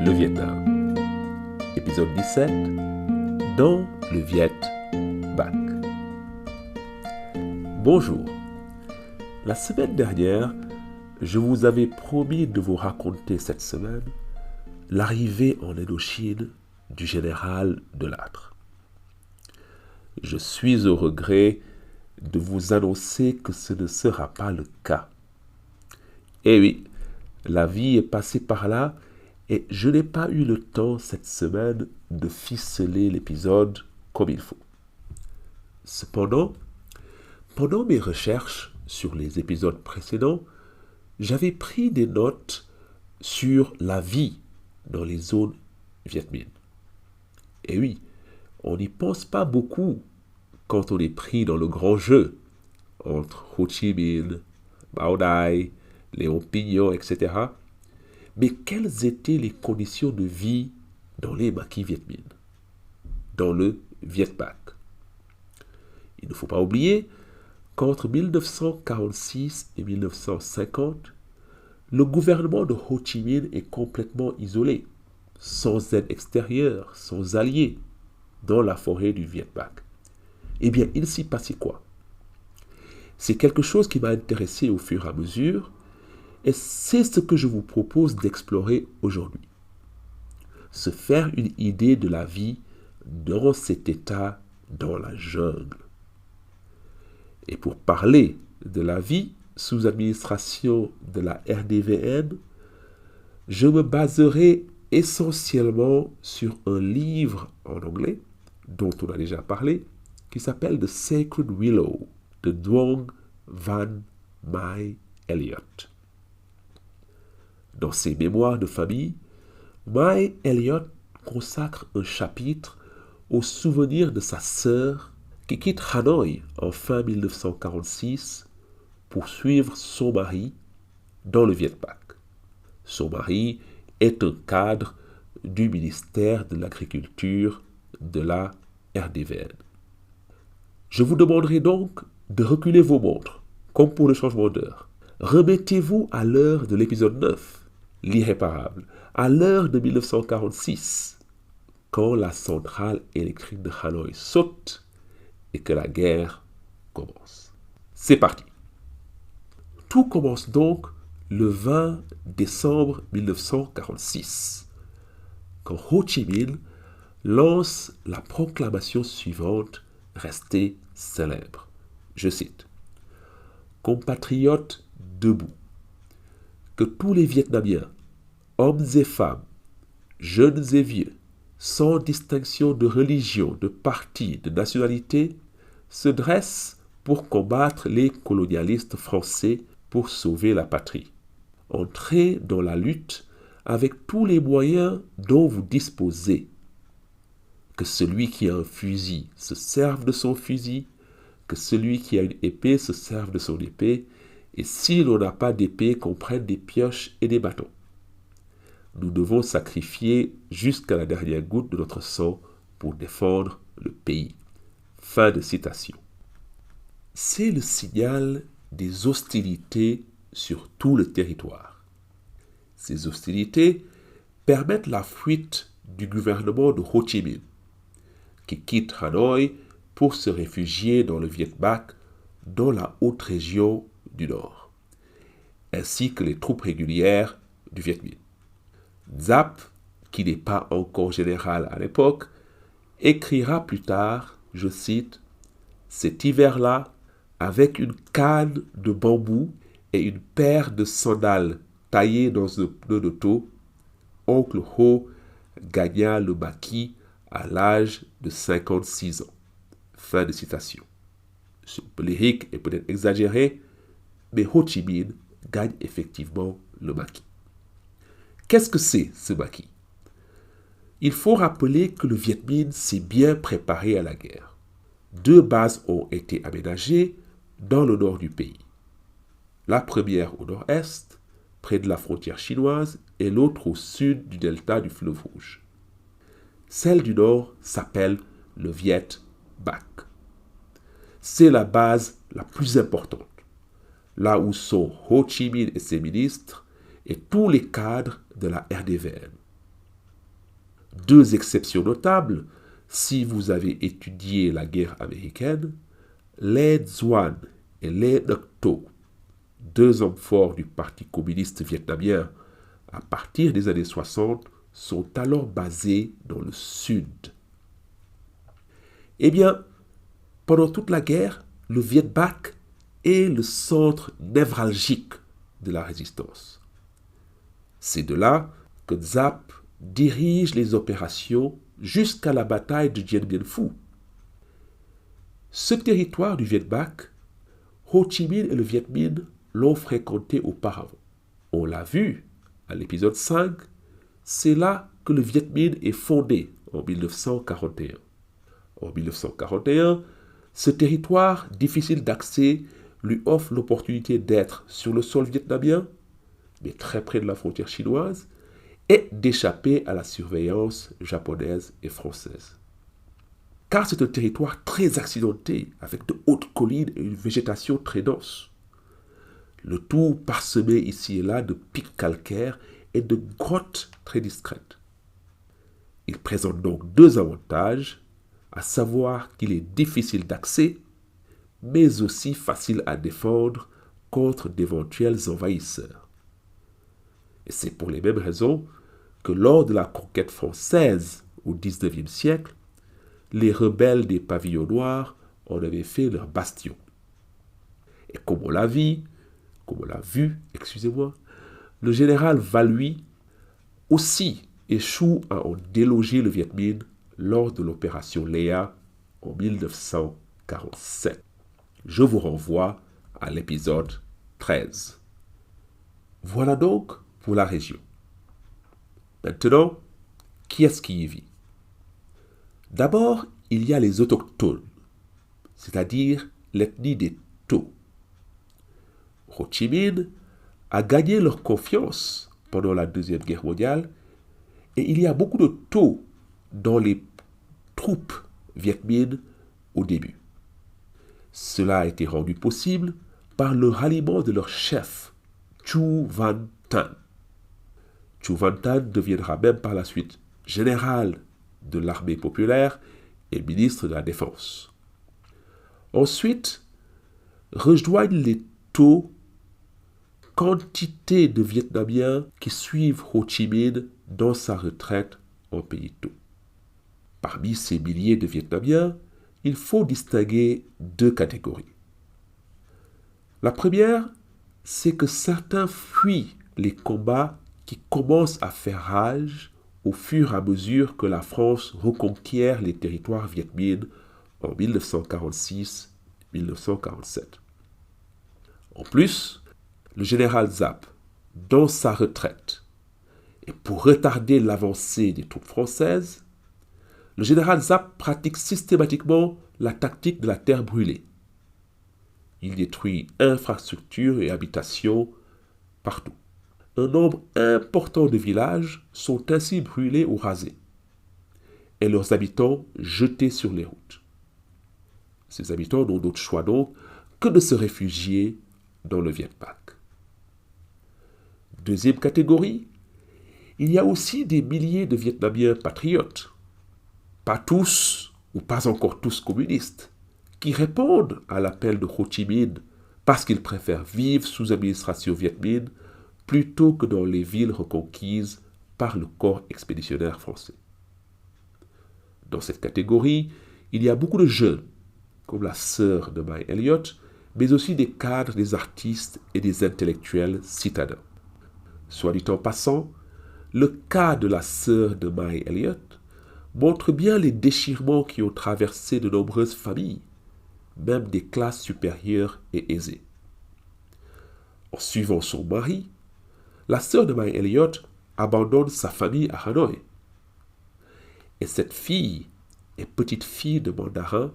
le Vietnam. Épisode 17, dans le Viet Bac. Bonjour. La semaine dernière, je vous avais promis de vous raconter cette semaine l'arrivée en Indochine du général Delattre. Je suis au regret de vous annoncer que ce ne sera pas le cas. Eh oui, la vie est passée par là et je n'ai pas eu le temps cette semaine de ficeler l'épisode comme il faut. Cependant, pendant mes recherches sur les épisodes précédents, j'avais pris des notes sur la vie dans les zones Viet Minh. Et oui, on n'y pense pas beaucoup quand on est pris dans le grand jeu entre Ho Chi Minh, Bao Dai, Léon Pignon, etc. Mais quelles étaient les conditions de vie dans les maquis Viet Minh, dans le Viet Bac? Il ne faut pas oublier qu'entre 1946 et 1950, le gouvernement de Ho Chi Minh est complètement isolé, sans aide extérieure, sans alliés, dans la forêt du Viet Bac. Eh bien, il s'y passait quoi? C'est quelque chose qui m'a intéressé au fur et à mesure, et c'est ce que je vous propose d'explorer aujourd'hui. Se faire une idée de la vie dans cet état, dans la jungle. Et pour parler de la vie sous administration de la RDVN, je me baserai essentiellement sur un livre en anglais, dont on a déjà parlé, qui s'appelle The Sacred Willow, de Duong Van My Elliott. Dans ses mémoires de famille, My Elliott consacre un chapitre au souvenir de sa sœur qui quitte Hanoï en fin 1946 pour suivre son mari dans le Viet Bac. Son mari est un cadre du ministère de l'Agriculture de la RDVN. Je vous demanderai donc de reculer vos montres, comme pour le changement d'heure. Remettez-vous à l'heure de l'épisode 9, l'irréparable, à l'heure de 1946, quand la centrale électrique de Hanoï saute et que la guerre commence. C'est parti. Tout commence donc le 20 décembre 1946, quand Ho Chi Minh lance la proclamation suivante restée célèbre. Je cite: « Compatriotes debout, que tous les Vietnamiens, hommes et femmes, jeunes et vieux, sans distinction de religion, de parti, de nationalité, se dressent pour combattre les colonialistes français pour sauver la patrie. Entrez dans la lutte avec tous les moyens dont vous disposez. Que celui qui a un fusil se serve de son fusil, que celui qui a une épée se serve de son épée, et si l'on n'a pas d'épée, qu'on prenne des pioches et des bâtons. Nous devons sacrifier jusqu'à la dernière goutte de notre sang pour défendre le pays. » Fin de citation. C'est le signal des hostilités sur tout le territoire. Ces hostilités permettent la fuite du gouvernement de Ho Chi Minh, qui quitte Hanoï pour se réfugier dans le Viet Bac, dans la haute région du Nord, ainsi que les troupes régulières du Viet Minh. Giap, qui n'est pas encore général à l'époque, écrira plus tard, je cite, « Cet hiver-là, avec une canne de bambou et une paire de sandales taillées dans un pneu d'auto, oncle Ho gagna le maquis à l'âge de 56 ans. » Fin de citation. Ce lyrique est peut-être exagéré, mais Ho Chi Minh gagne effectivement le maquis. Qu'est-ce que c'est, ce maquis? Il faut rappeler que le Viet Minh s'est bien préparé à la guerre. 2 bases ont été aménagées dans le nord du pays. La première au nord-est, près de la frontière chinoise, et l'autre au sud du delta du fleuve Rouge. Celle du nord s'appelle le Viet Bac. C'est la base la plus importante, là où sont Ho Chi Minh et ses ministres et tous les cadres de la RDVN. Deux exceptions notables, si vous avez étudié la guerre américaine, Lê Duan et Lê Đức Thọ, deux hommes forts du Parti communiste vietnamien à partir des années 60, sont alors basés dans le sud. Eh bien, pendant toute la guerre, le Viet Bac est le centre névralgique de la résistance. C'est de là que Giap dirige les opérations jusqu'à la bataille de Dien Bien Phu. Ce territoire du Viet Bac, Ho Chi Minh et le Viet Minh l'ont fréquenté auparavant. On l'a vu à l'épisode 5, c'est là que le Viet Minh est fondé en 1941. En 1941, ce territoire difficile d'accès lui offre l'opportunité d'être sur le sol vietnamien, mais très près de la frontière chinoise, et d'échapper à la surveillance japonaise et française. Car c'est un territoire très accidenté, avec de hautes collines et une végétation très dense. Le tout parsemé ici et là de pics calcaires et de grottes très discrètes. Il présente donc deux avantages, à savoir qu'il est difficile d'accès, mais aussi facile à défendre contre d'éventuels envahisseurs. Et c'est pour les mêmes raisons que lors de la conquête française au XIXe siècle, les rebelles des pavillons noirs en avaient fait leur bastion. Et comme on l'a vu, le général Valui aussi échoue à en déloger le Viet Minh lors de l'opération Léa en 1947. Je vous renvoie à l'épisode 13. Voilà donc pour la région. Maintenant, qui est-ce qui y vit? D'abord, il y a les autochtones, c'est-à-dire l'ethnie des Tho. Ho Chi Minh a gagné leur confiance pendant la Deuxième Guerre mondiale et il y a beaucoup de Tho dans les troupes Viet Minh au début. Cela a été rendu possible par le ralliement de leur chef, Chu Van Tan. Chu Van Tan deviendra même par la suite général de l'armée populaire et ministre de la Défense. Ensuite, rejoignent les Tho quantité de Vietnamiens qui suivent Ho Chi Minh dans sa retraite en pays Tho. Parmi ces milliers de Vietnamiens, il faut distinguer deux catégories. La première, c'est que certains fuient les combats qui commencent à faire rage au fur et à mesure que la France reconquiert les territoires Viet Minh en 1946-1947. En plus, le général Giap, dans sa retraite, et pour retarder l'avancée des troupes françaises, le général Giap pratique systématiquement la tactique de la terre brûlée. Il détruit infrastructures et habitations partout. Un nombre important de villages sont ainsi brûlés ou rasés, et leurs habitants jetés sur les routes. Ces habitants n'ont d'autre choix donc que de se réfugier dans le Viet Bac. Deuxième catégorie, il y a aussi des milliers de Vietnamiens patriotes, pas tous ou pas encore tous communistes, qui répondent à l'appel de Ho Chi Minh parce qu'ils préfèrent vivre sous administration Viet Minh plutôt que dans les villes reconquises par le corps expéditionnaire français. Dans cette catégorie, il y a beaucoup de jeunes, comme la sœur de Mai Elliott, mais aussi des cadres, des artistes et des intellectuels citadins. Soit dit en passant, le cas de la sœur de Mai Elliott montre bien les déchirements qui ont traversé de nombreuses familles, même des classes supérieures et aisées. En suivant son mari, la sœur de Mai Elliott abandonne sa famille à Hanoï. Et cette fille et petite fille de mandarin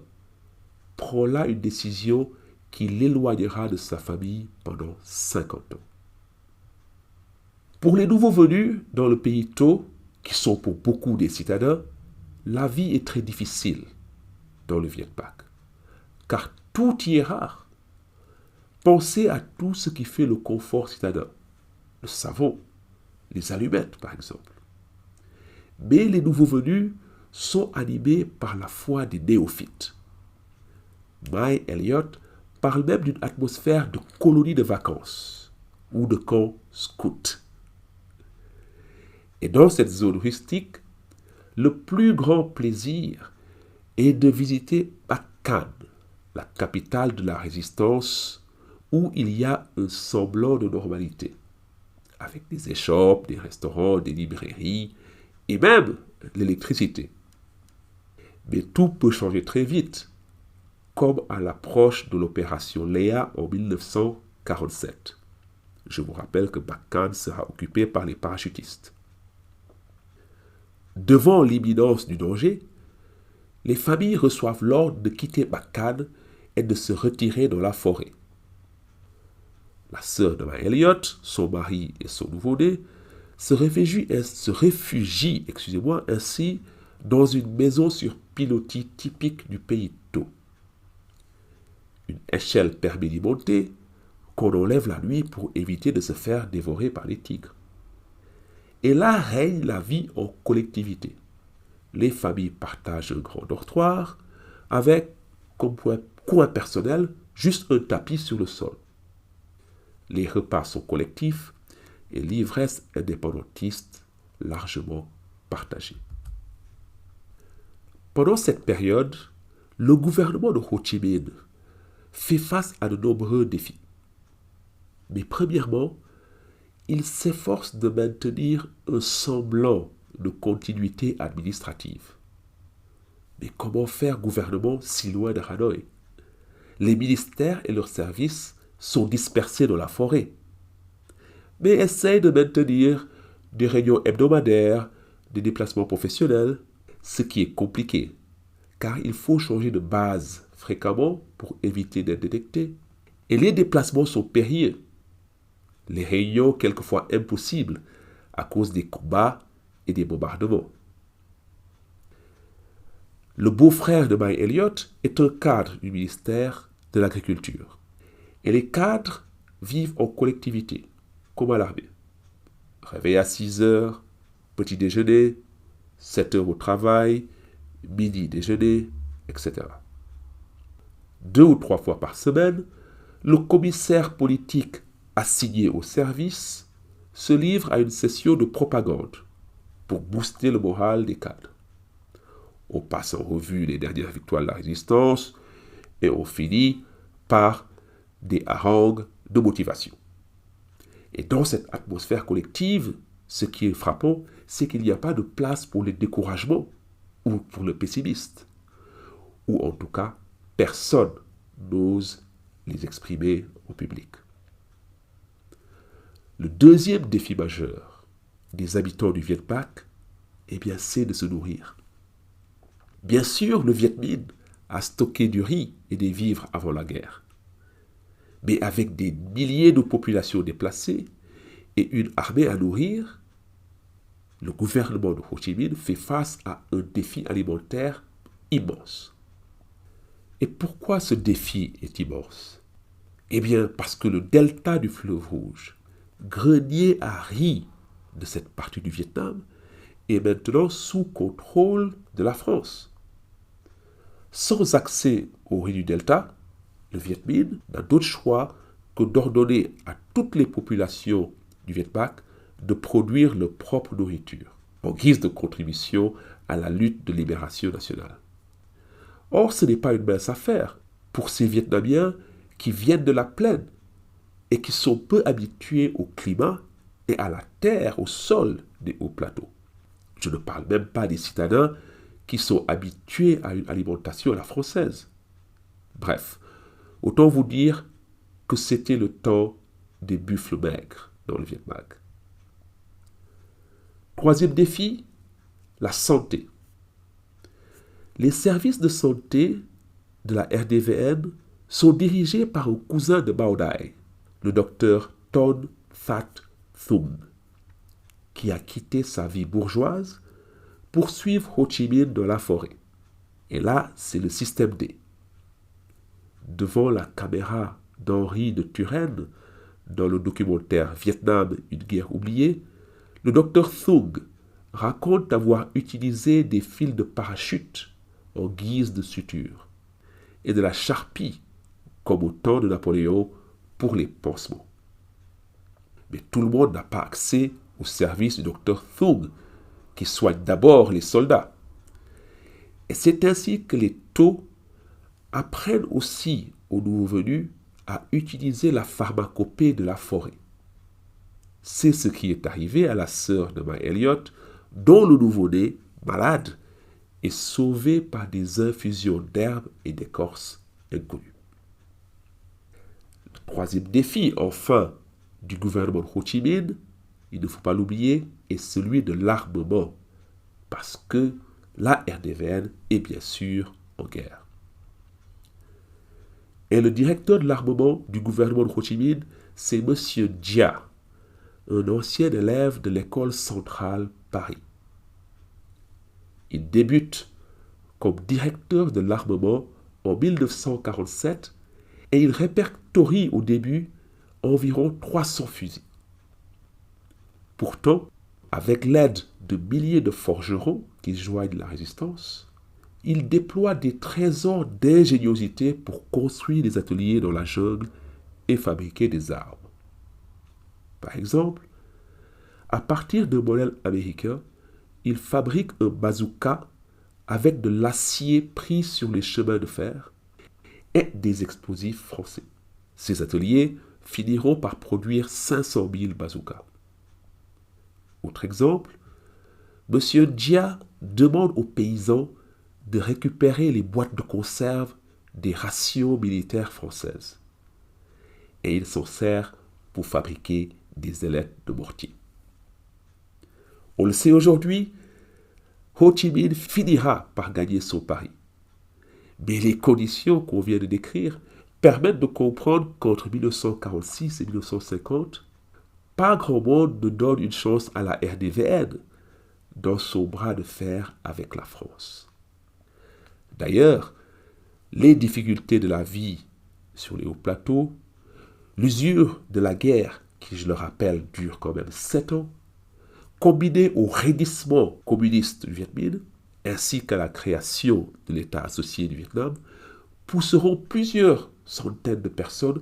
prend là une décision qui l'éloignera de sa famille pendant 50 ans. Pour les nouveaux venus dans le pays Tho, qui sont pour beaucoup des citadins, la vie est très difficile dans le Viet Bac, car tout y est rare. Pensez à tout ce qui fait le confort citadin, le savon, les allumettes par exemple. Mais les nouveaux venus sont animés par la foi des néophytes. Mai Elliott parle même d'une atmosphère de colonie de vacances ou de camp scout. Et dans cette zone rustique, le plus grand plaisir est de visiter Bacan, la capitale de la résistance, où il y a un semblant de normalité, avec des échoppes, des restaurants, des librairies et même l'électricité. Mais tout peut changer très vite, comme à l'approche de l'opération Léa en 1947. Je vous rappelle que Bacan sera occupé par les parachutistes. Devant l'imminence du danger, les familles reçoivent l'ordre de quitter Bacan et de se retirer dans la forêt. La sœur de Mai Elliott, son mari et son nouveau-né se réfugient ainsi dans une maison sur pilotis typique du pays d'eau. Une échelle permet d'y monter, qu'on enlève la nuit pour éviter de se faire dévorer par les tigres. Et là règne la vie en collectivité. Les familles partagent un grand dortoir avec, comme coin personnel, juste un tapis sur le sol. Les repas sont collectifs et l'ivresse indépendantiste largement partagée. Pendant cette période, le gouvernement de Ho Chi Minh fait face à de nombreux défis. Mais premièrement, il s'efforce de maintenir un semblant de continuité administrative. Mais comment faire gouvernement si loin de Hanoï? Les ministères et leurs services sont dispersés dans la forêt. Mais essaye de maintenir des réunions hebdomadaires, des déplacements professionnels, ce qui est compliqué, car il faut changer de base fréquemment pour éviter d'être détecté. Et les déplacements sont périlleux. Les réunions quelquefois impossibles à cause des combats et des bombardements. Le beau-frère de Mai Elliott est un cadre du ministère de l'Agriculture. Et les cadres vivent en collectivité, comme à l'armée. Réveil à 6 heures, petit déjeuner, 7 heures au travail, midi déjeuner, etc. 2 ou 3 fois par semaine, le commissaire politique assigné au service se livre à une session de propagande pour booster le moral des cadres. On passe en revue les dernières victoires de la résistance et on finit par des harangues de motivation. Et dans cette atmosphère collective, ce qui est frappant, c'est qu'il n'y a pas de place pour le découragement ou pour le pessimiste. Ou en tout cas, personne n'ose les exprimer au public. Le deuxième défi majeur des habitants du Viet Bac, eh bien, c'est de se nourrir. Bien sûr, le Viet Minh a stocké du riz et des vivres avant la guerre. Mais avec des milliers de populations déplacées et une armée à nourrir, le gouvernement de Ho Chi Minh fait face à un défi alimentaire immense. Et pourquoi ce défi est immense? Eh bien, parce que le delta du fleuve Rouge, grenier à riz de cette partie du Vietnam, est maintenant sous contrôle de la France. Sans accès au riz du delta, le Viet Minh n'a d'autre choix que d'ordonner à toutes les populations du Viet Bac de produire leur propre nourriture, en guise de contribution à la lutte de libération nationale. Or, ce n'est pas une mince affaire pour ces Vietnamiens qui viennent de la plaine et qui sont peu habitués au climat et à la terre, au sol des hauts plateaux. Je ne parle même pas des citadins qui sont habitués à une alimentation à la française. Bref, autant vous dire que c'était le temps des buffles maigres dans le Viet Bac. Troisième défi, la santé. Les services de santé de la RDVN sont dirigés par un cousin de Bao Dai, le docteur Ton That Thum, qui a quitté sa vie bourgeoise pour suivre Ho Chi Minh dans la forêt. Et là, c'est le système D. Devant la caméra d'Henri de Turenne, dans le documentaire Vietnam, une guerre oubliée, le docteur Thung raconte avoir utilisé des fils de parachute en guise de suture et de la charpie, comme au temps de Napoléon, pour les pansements. Mais tout le monde n'a pas accès au service du docteur Thung, qui soigne d'abord les soldats. Et c'est ainsi que les Tho apprennent aussi aux nouveaux venus à utiliser la pharmacopée de la forêt. C'est ce qui est arrivé à la sœur de May Elliott, dont le nouveau-né, malade, est sauvé par des infusions d'herbes et d'écorces inconnues. Le troisième défi, enfin, du gouvernement de Ho Chi Minh, il ne faut pas l'oublier, est celui de l'armement, parce que la RDVN est bien sûr en guerre. Et le directeur de l'armement du gouvernement de Ho Chi Minh, c'est M. Dia, un ancien élève de l'école centrale Paris. Il débute comme directeur de l'armement en 1947 et il répertorie au début environ 300 fusils. Pourtant, avec l'aide de milliers de forgerons qui joignent la résistance, il déploie des trésors d'ingéniosité pour construire des ateliers dans la jungle et fabriquer des armes. Par exemple, à partir d'un modèle américain, il fabrique un bazooka avec de l'acier pris sur les chemins de fer et des explosifs français. Ces ateliers finiront par produire 500 000 bazookas. Autre exemple, M. Dia demande aux paysans de récupérer les boîtes de conserve des rations militaires françaises. Et il s'en sert pour fabriquer des ailettes de mortier. On le sait aujourd'hui, Ho Chi Minh finira par gagner son pari. Mais les conditions qu'on vient de décrire permettent de comprendre qu'entre 1946 et 1950, pas grand monde ne donne une chance à la RDVN dans son bras de fer avec la France. D'ailleurs, les difficultés de la vie sur les hauts plateaux, l'usure de la guerre, qui je le rappelle dure quand même 7 ans, combinées au raidissement communiste du Viet Minh, ainsi qu'à la création de l'État associé du Vietnam, pousseront plusieurs centaines de personnes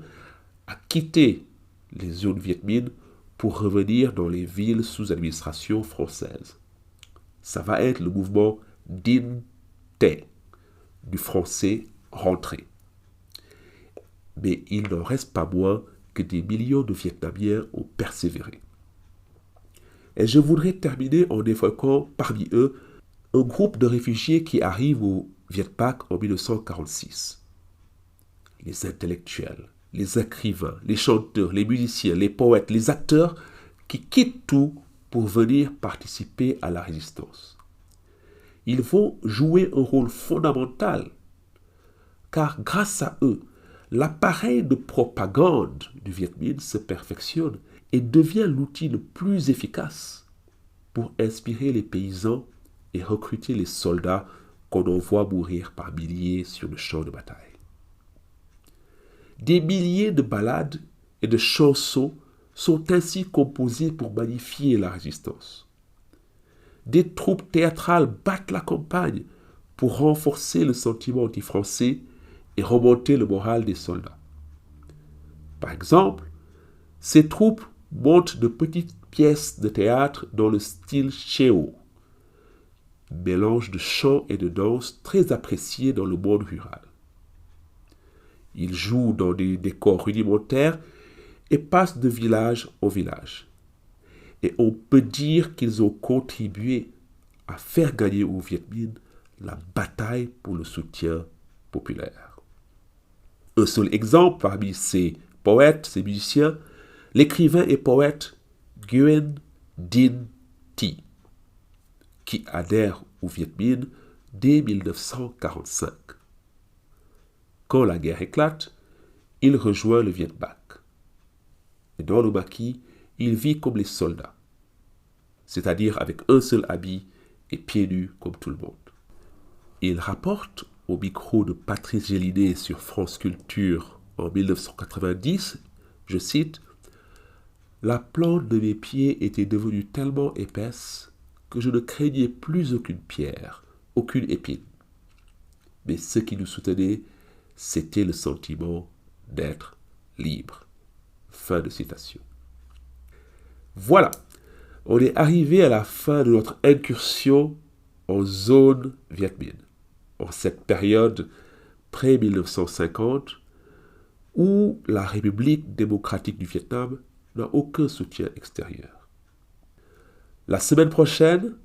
à quitter les zones Viet Minh pour revenir dans les villes sous administration française. Ça va être le mouvement Dinh Te, du français rentrer. Mais il n'en reste pas moins que des millions de Vietnamiens ont persévéré. Et je voudrais terminer en évoquant parmi eux un groupe de réfugiés qui arrivent au Viet Bac en 1946. Les intellectuels, les écrivains, les chanteurs, les musiciens, les poètes, les acteurs qui quittent tout pour venir participer à la résistance. Ils vont jouer un rôle fondamental, car grâce à eux, l'appareil de propagande du Viet Minh se perfectionne et devient l'outil le plus efficace pour inspirer les paysans et recruter les soldats qu'on envoie mourir par milliers sur le champ de bataille. Des milliers de ballades et de chansons sont ainsi composées pour magnifier la résistance. Des troupes théâtrales battent la campagne pour renforcer le sentiment anti-français et remonter le moral des soldats. Par exemple, ces troupes montent de petites pièces de théâtre dans le style Cheo, mélange de chant et de danse très apprécié dans le monde rural. Ils jouent dans des décors rudimentaires et passent de village en village. Et on peut dire qu'ils ont contribué à faire gagner au Viet Minh la bataille pour le soutien populaire. Un seul exemple parmi ces poètes, ces musiciens, l'écrivain et poète Nguyen Dinh Thi, qui adhère au Viet Minh dès 1945. Quand la guerre éclate, il rejoint le Viet Bac. Et dans le maquis, il vit comme les soldats, c'est-à-dire avec un seul habit et pieds nus comme tout le monde. Il rapporte au micro de Patrice Gélinet sur France Culture en 1990, je cite, « La plante de mes pieds était devenue tellement épaisse que je ne craignais plus aucune pierre, aucune épine. Mais ce qui nous soutenait, c'était le sentiment d'être libre. Fin de citation. Voilà, on est arrivé à la fin de notre incursion en zone Viet Minh, en cette période pré-1950 où la République démocratique du Vietnam n'a aucun soutien extérieur. La semaine prochaine,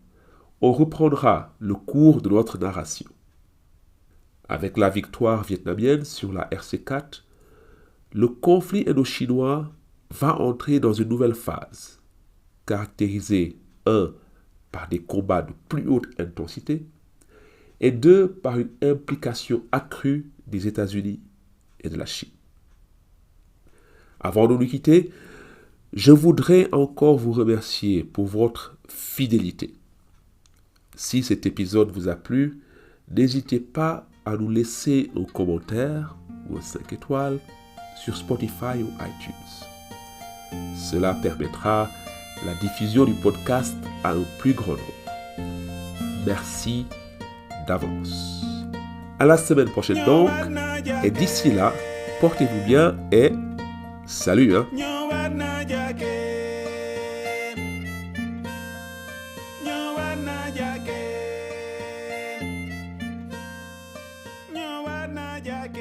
on reprendra le cours de notre narration. Avec la victoire vietnamienne sur la RC4, le conflit indo-chinois va entrer dans une nouvelle phase, caractérisée 1 par des combats de plus haute intensité et 2 par une implication accrue des États-Unis et de la Chine. Avant de nous quitter, je voudrais encore vous remercier pour votre fidélité. Si cet épisode vous a plu, n'hésitez pas à nous laisser un commentaire ou un 5 étoiles sur Spotify ou iTunes. Cela permettra la diffusion du podcast à un plus grand nombre. Merci d'avance. À la semaine prochaine donc, et d'ici là, portez-vous bien et salut hein. Jackie.